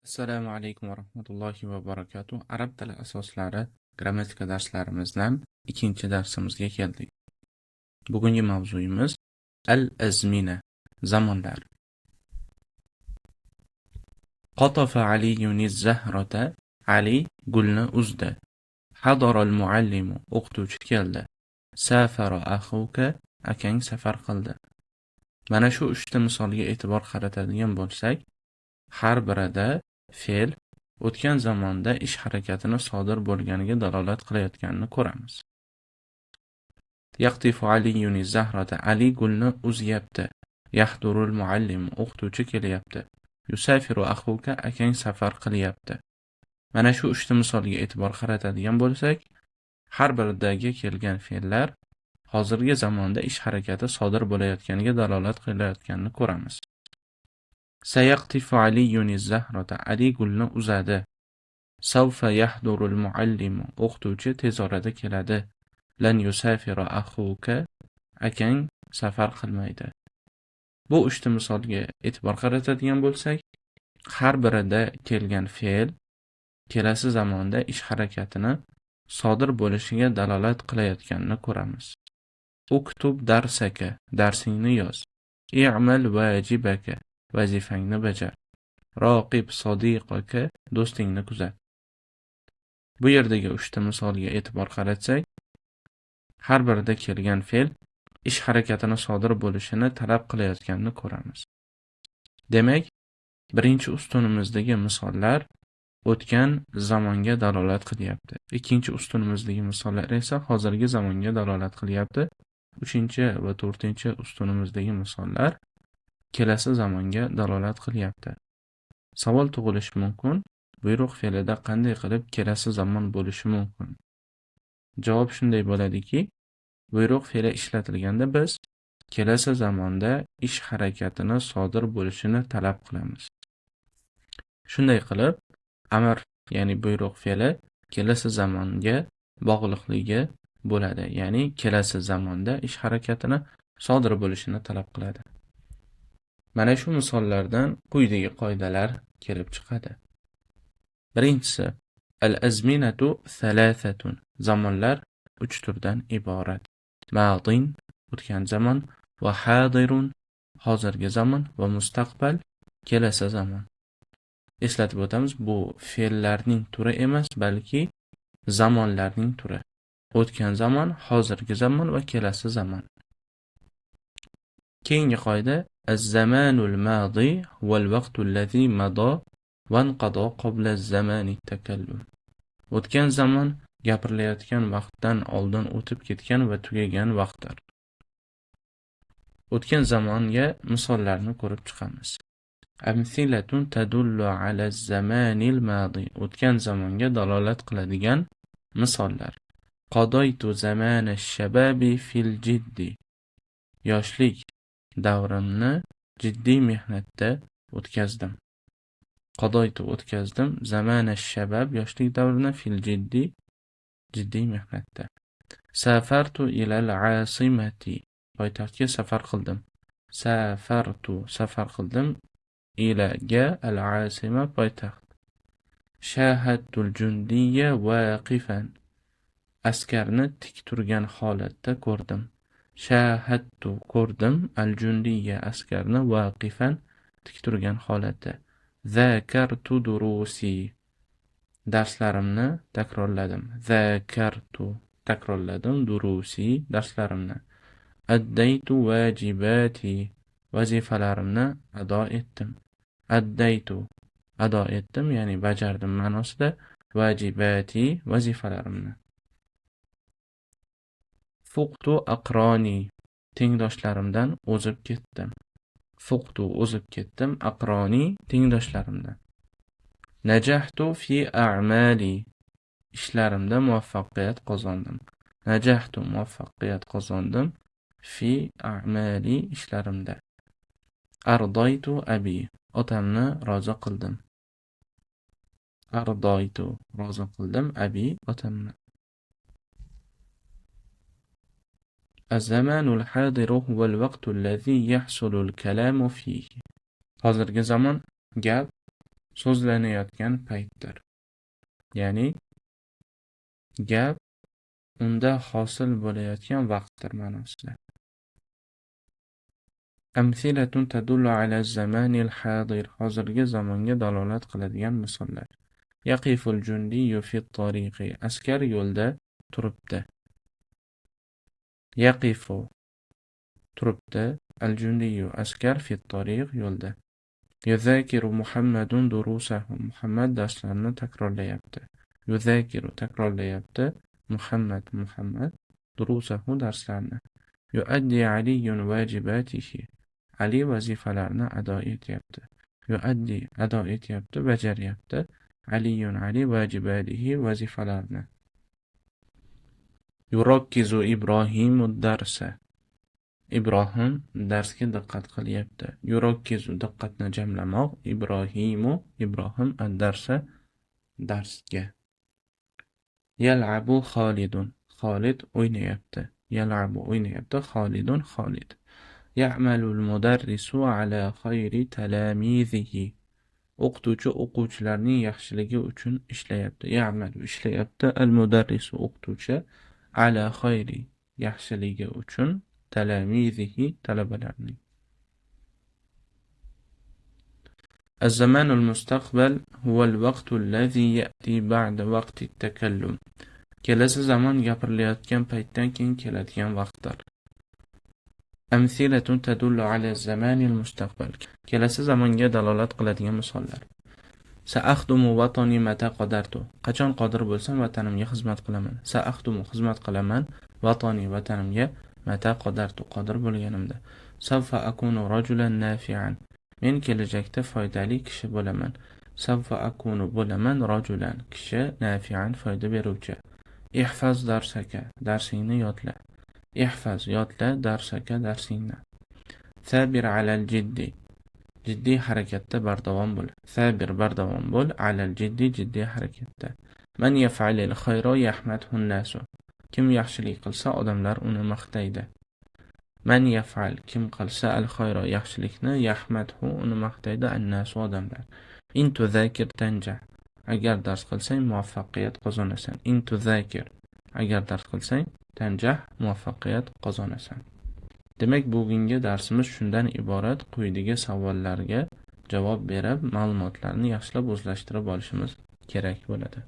Assalomu alaykum va rahmatullohi va barakatuh. Arab tili asoslari grammatika darslarimizdan ikkinchi darsimizga keldik. Bugungi mavzuyimiz al-azmina, zamonlar. Qatafa Aliyun az-zahrata, Ali gulni uzdi. Hadara al-muallimu, o'qituvchi keldi. Safara akhuka, akang safar qildi. Mana shu 3 ta misolga e'tibor qaratadigan bo'lsak, har birida fe'l o'tgan zamonda ish harakatini sodir bo'lganiga dalolat qilayotganini ko'ramiz. Yaqtifu Aliyun az-zahrata, Ali gulni uzyapti. Yahdurul muallim, o'qituvchi kelyapti. Yusafiru akhuka, akang safar qilyapti. Mana shu 3 ta misolga e'tibor qaratadigan bo'lsak, har biridagi kelgan fe'llar hozirgi zamonda ish harakati sodir bo'layotganiga dalolat qilayotganini ko'ramiz. Sayaqtifu Aliyun az-zahrata, Ali gulni uzadi. Sawfa yahdurul muallimu, o'qituvchi tez orada keladi. Lan yusafira akhuka, akang safar qilmaydi. Bu 3 ta misolga e'tibor qaratadigan bo'lsak, har birida kelgan fe'l kelasi zamonda ish harakatini sodir bo'lishiga dalolat qilayotganini ko'ramiz. Uktub darsaka, darsingni yoz. I'mal wajibaka, vazifangni bajar. Raqib sodiqaka, do'stingni kuzat. Bu yerdagi 3 ta misolga e'tibor qaratsak, har birida kelgan fe'l ish harakatini sodir bo'lishini talab qilayotganini ko'ramiz. Demak, birinchi ustunimizdagi misollar o'tgan zamonga dalolat qilyapti. Ikkinchi ustunimizdagi misollar esa hozirgi zamonga dalolat qilyapti. Uchinchi va to'rtinchi ustunimizdagi misollar kelasi zamonga dalolat qilyapti. Savol tug'ilishi mumkin, buyruq fe'lida qanday qilib kelasi zamon bo'lishi mumkin? Javob shunday bo'ladiki, buyruq fe'li ishlatilganda biz kelasi zamonda ish harakatini sodir bo'lishini talab qilamiz. Shunday qilib, amr, ya'ni buyruq fe'li kelasi zamonga bog'liqligi bo'ladi, ya'ni kelasi zamonda ish harakatini sodir bo'lishini talab qiladi. Mana shu misollardan quyidagi qoidalar kelib chiqadi. Birinchisi, al-azminatu thalathatun, zamonlar 3 turdan iborat. Madin, o'tgan zamon, va hadirun, hozirgi zamon, va mustaqbal, kelasi zamon. Eslatib o'tamiz, bu fe'llarning turi emas, balki zamonlarning turi. O'tgan zamon, hozirgi zamon va kelasi zamon. Keyingi qoida, az-zamanul madi wal vaqtul ladzi mada va inqada qabla az-zamani takallum. O'tgan zamon gapirilayotgan vaqtdan oldin o'tib ketgan va tugagan vaqtdir. O'tgan zamonga misollarni ko'rib chiqamiz. Amsilatun tadullu ala az-zamanil madi, o'tgan zamonga dalolat qiladigan misollar. Qadaytu zamana ash-shababi fil jiddi, yoshlik davrimni jiddiy mehnatda o'tkazdim. Qadaytu, o'tkazdim. Zamana ash-shabab, yoshlik davrini, fil jiddi, jiddiy mehnatda. Safartu ila al-asimati, poytaxtga safar qildim. Safartu, safar qildim. Ilaga, al-asima, poytaxt. Shahadtul jundiyya waqifan, askarni tik turgan holatda ko'rdim. Shahadtu, ko'rdim. Al-jundiyya, askarni, waqifan, tik turgan holatda. Zakartu durusi, darslarimni takrorladim. Zakartu, takrorladim. Durusi, darslarimni. Addaytu wajibati, vazifalarimni ado etdim. Addaytu, ado etdim, ya'ni bajardim ma'nosida. Wajibati, vazifalarimni. Fuqtu aqroni, tengdoshlarimdan o'zib ketdim. Fuqtu, o'zib ketdim. Aqroni, tengdoshlarimdan. Najahtu fi a'mali, ishlarimda muvaffaqiyat qozondim. Najahtu, muvaffaqiyat qozondim. Fi a'mali, ishlarimda. Ardaytu abi, otamni rozi qildim. Ardaytu, rozi qildim. Abi, otamni. Az-zamanul hadiru huval vaqtul ladzi yahsulul kalamu fihi, hozirgi zamon gap so'zlanayotgan paytdir. Ya'ni gap unda hosil bo'layotgan vaqtdir ma'nosida. Amsilatun tadullu ala zamanil hadir. Hozirgi zamonga dalolat qiladigan misollar. Yaqiful jundiyyu fit tariqi. Askar yo'lda turibdi. Yaqifu turibdi. Al-jundiyyu askar fit tariq yo'lda. Yuzakiru Muhammadun durusahu. Muhammad darslarini takrorlayapti. Yuzakiru takrorlayapti. Muhammad durusahu darslarni. Yuaddi Aliyun vajibatihi. Ali vazifalarni ado etyapti. Yuaddi ado etyapti, bajaryapti. Aliyun Ali vajibatihi vazifalarni. Yurakkizu Ibrohimu darsa. Ibrohim darsga diqqat qilyapti. Yurakkizu diqqatni jamlamoq. Ibrohim ad-darsa darsga. Yal'abu Xolidun. Xolid o'ynayapti. Yal'abu o'ynayapti. Xolidun Xolid. Ya'malul mudarrisu ala khayri talamizihi. O'qituvchi o'quvchilarning yaxshiligi uchun ishlayapti. Ya'malu ishlayapti. Al-mudarrisu o'qituvchi ala khayri yaxshiligi uchun talamizihi talabalarning. الزمان المستقبل هو الوقت الذي يأتي بعد وقت التكلم. Kelasi zaman gapirilayotgan paytdan keyin keladigan vaqtdir. Amsilatun tadullu ala zamanil mustaqbal. Kelasi zamonga dalolat qiladigan misollar. Sa'akhdumu vatani mata qadartu. Qachon qodir bo'lsam vatanimga xizmat qilaman. Sa'akhdumu xizmat qilaman vatani vatanimga mata qadartu qodir bo'lganimda. Sawfa akunu rajulan nafi'an. Men kelajakda foydali kishi bo'laman. Sawfa akunu bo'laman rajulan kishi nafi'an foyda beruvchi. Ihfaz darsaka darsingni yodla. Ihfaz yodla darsaka darsingni. Sabir alal jiddi. Jiddiy harakatda bardavom bo'l. Sabir bardavom bo'l alal jiddiy harakatda. Man yaf'alil khayra yahmadhu an-nasu. Kim yaxshilik qilsa odamlar uni maqtaydi. Man yaf'al kim qilsa al-khayra yaxshilikni yahmadhu uni maqtaydi an-nasu odamlar. In tuzakir tanjah. Agar dars qilsang muvaffaqiyat qozonasan. In tuzakir. Agar dars qilsang tanjah muvaffaqiyat qozonasan. Demak, bugungi darsimiz shundan iborat. Quyidagi savollarga javob berib, ma'lumotlarni yaxshilab o'zlashtirib olishimiz kerak bo'ladi.